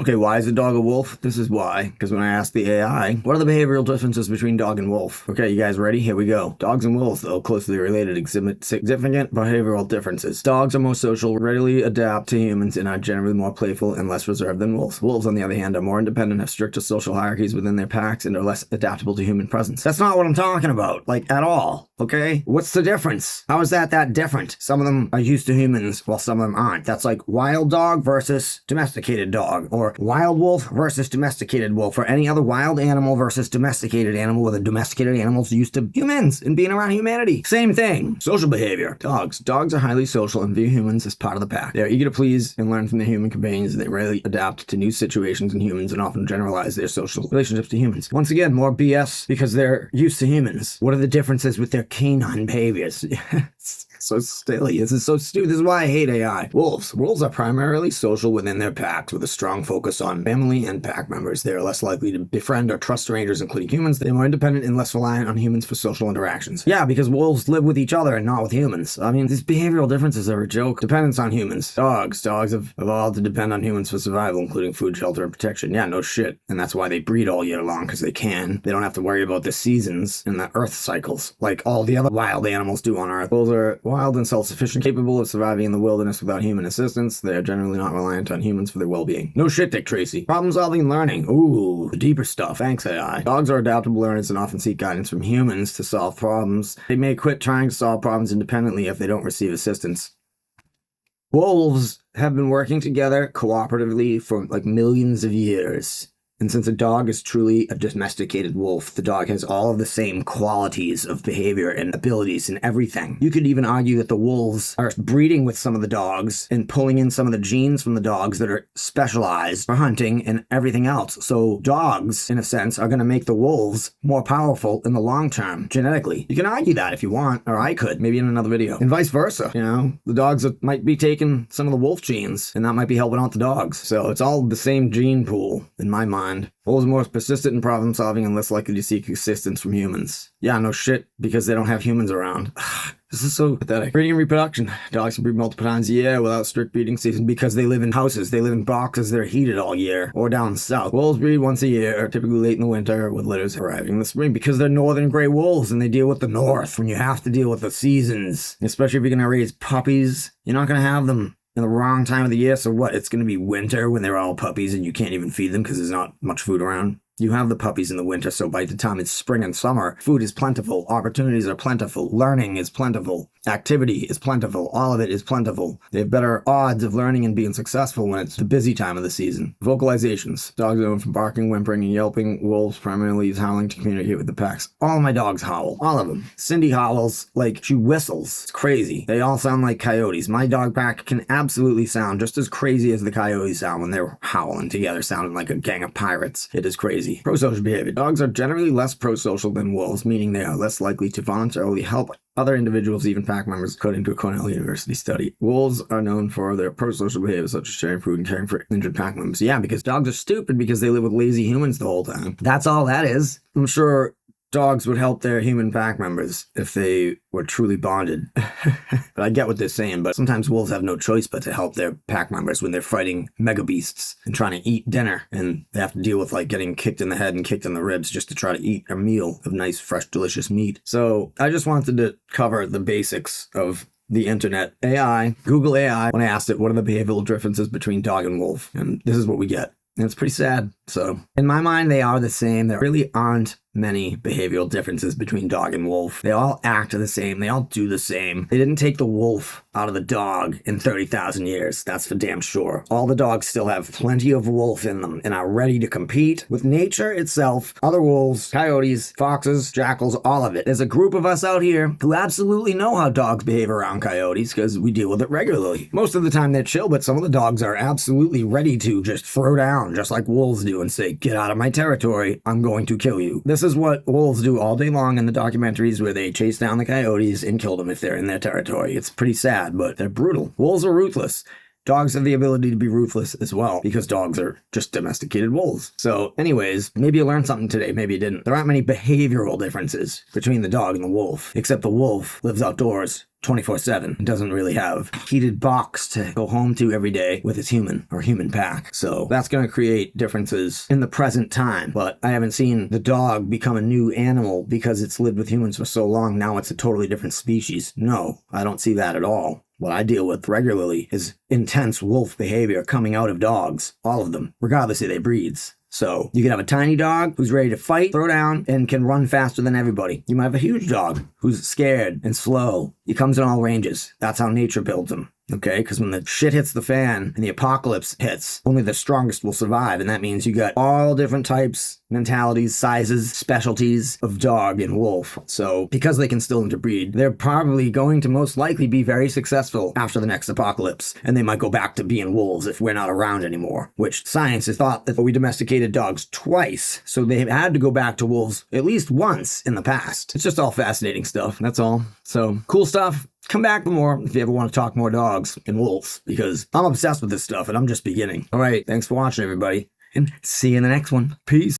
Okay, why is a dog a wolf? This is why. Because when I asked the AI, what are the behavioral differences between dog and wolf? Okay, you guys ready? Here we go. Dogs and wolves, though closely related, exhibit significant behavioral differences. Dogs are more social, readily adapt to humans, and are generally more playful and less reserved than wolves. Wolves, on the other hand, are more independent, have stricter social hierarchies within their packs, and are less adaptable to human presence. That's not what I'm talking about, like, at all. Okay? What's the difference? How is that different? Some of them are used to humans, while some of them aren't. That's like wild dog versus domesticated dog, or wild wolf versus domesticated wolf, or any other wild animal versus domesticated animal, where the domesticated animal's used to humans and being around humanity. Same thing. Social behavior. Dogs. Dogs are highly social and view humans as part of the pack. They're eager to please and learn from their human companions. They rarely adapt to new situations in humans and often generalize their social relationships to humans. Once again, more BS because they're used to humans. What are the differences with their canine behaviors? So silly. This is so stupid. This is why I hate AI. Wolves. Wolves are primarily social within their packs with a strong focus on family and pack members. They are less likely to befriend or trust strangers, including humans. They're more independent and less reliant on humans for social interactions. Yeah, because wolves live with each other and not with humans. I mean, these behavioral differences are a joke. Dependence on humans. Dogs. Dogs have evolved to depend on humans for survival, including food, shelter, and protection. Yeah, no shit. And that's why they breed all year long, because they can. They don't have to worry about the seasons and the earth cycles like all the other wild animals do on Earth. Wolves are wild and self-sufficient, capable of surviving in the wilderness without human assistance. They are generally not reliant on humans for their well-being. No shit, Dick Tracy. Problem-solving and learning. Ooh, the deeper stuff. Thanks, AI. Dogs are adaptable learners and often seek guidance from humans to solve problems. They may quit trying to solve problems independently if they don't receive assistance. Wolves have been working together cooperatively for like millions of years. And since a dog is truly a domesticated wolf, the dog has all of the same qualities of behavior and abilities and everything. You could even argue that the wolves are breeding with some of the dogs and pulling in some of the genes from the dogs that are specialized for hunting and everything else. So dogs, in a sense, are going to make the wolves more powerful in the long term, genetically. You can argue that if you want, or I could, maybe in another video. And vice versa, you know? The dogs might be taking some of the wolf genes, and that might be helping out the dogs. So it's all the same gene pool, in my mind. Wolves are more persistent in problem solving and less likely to seek assistance from humans. Yeah, no shit, because they don't have humans around. This is so pathetic. Breeding and reproduction. Dogs can breed multiple times a year without strict breeding season because they live in houses. They live in boxes that are heated all year, or down south. Wolves breed once a year, typically late in the winter, with litters arriving in the spring because they're northern gray wolves and they deal with the north when you have to deal with the seasons. Especially if you're going to raise puppies, you're not going to have them in the wrong time of the year. So what? It's going to be winter when they're all puppies and you can't even feed them because there's not much food around. You have the puppies in the winter, so by the time it's spring and summer, food is plentiful, opportunities are plentiful, learning is plentiful, activity is plentiful, all of it is plentiful. They have better odds of learning and being successful when it's the busy time of the season. Vocalizations. Dogs are known for barking, whimpering, and yelping. Wolves primarily use howling to communicate with the packs. All my dogs howl. All of them. Cindy howls like she whistles. It's crazy. They all sound like coyotes. My dog pack can absolutely sound just as crazy as the coyotes sound when they're howling together, sounding like a gang of pirates. It is crazy. Pro-social behavior. Dogs are generally less pro-social than wolves, meaning they are less likely to voluntarily help other individuals, even pack members, according to a Cornell University study. Wolves are known for their pro-social behavior, such as sharing food and caring for injured pack members. Yeah, because dogs are stupid because they live with lazy humans the whole time. That's all that is. I'm sure dogs would help their human pack members if they were truly bonded. But I get what they're saying, but sometimes wolves have no choice but to help their pack members when they're fighting mega beasts and trying to eat dinner, and they have to deal with like getting kicked in the head and kicked in the ribs just to try to eat a meal of nice, fresh, delicious meat. So I just wanted to cover the basics of the internet. AI, Google AI, when I asked it, what are the behavioral differences between dog and wolf? And this is what we get. And it's pretty sad. So in my mind, they are the same. There really aren't many behavioral differences between dog and wolf. They all act the same. They all do the same. They didn't take the wolf out of the dog in 30,000 years. That's for damn sure. All the dogs still have plenty of wolf in them and are ready to compete with nature itself, other wolves, coyotes, foxes, jackals, all of it. There's a group of us out here who absolutely know how dogs behave around coyotes because we deal with it regularly. Most of the time they're chill, but some of the dogs are absolutely ready to just throw down, just like wolves do, and say, "Get out of my territory, I'm going to kill you." This is what wolves do all day long in the documentaries where they chase down the coyotes and kill them if they're in their territory. It's pretty sad, but they're brutal. Wolves are ruthless. Dogs have the ability to be ruthless as well because dogs are just domesticated wolves. So anyways, maybe you learned something today, maybe you didn't. There aren't many behavioral differences between the dog and the wolf, except the wolf lives outdoors 24/7. It doesn't really have a heated box to go home to every day with its human or human pack. So that's going to create differences in the present time. But I haven't seen the dog become a new animal because it's lived with humans for so long. Now it's a totally different species. No, I don't see that at all. What I deal with regularly is intense wolf behavior coming out of dogs, all of them, regardless of their breeds. So you can have a tiny dog who's ready to fight, throw down, and can run faster than everybody. You might have a huge dog who's scared and slow. He comes in all ranges. That's how nature builds him. Okay, because when the shit hits the fan and the apocalypse hits, only the strongest will survive. And that means you got all different types, mentalities, sizes, specialties of dog and wolf. So because they can still interbreed, they're probably going to most likely be very successful after the next apocalypse. And they might go back to being wolves if we're not around anymore, which science has thought that we domesticated dogs twice. So they had to go back to wolves at least once in the past. It's just all fascinating stuff. That's all. So cool stuff. Come back for more if you ever want to talk more dogs and wolves, because I'm obsessed with this stuff and I'm just beginning. All right, thanks for watching, everybody, and see you in the next one. Peace.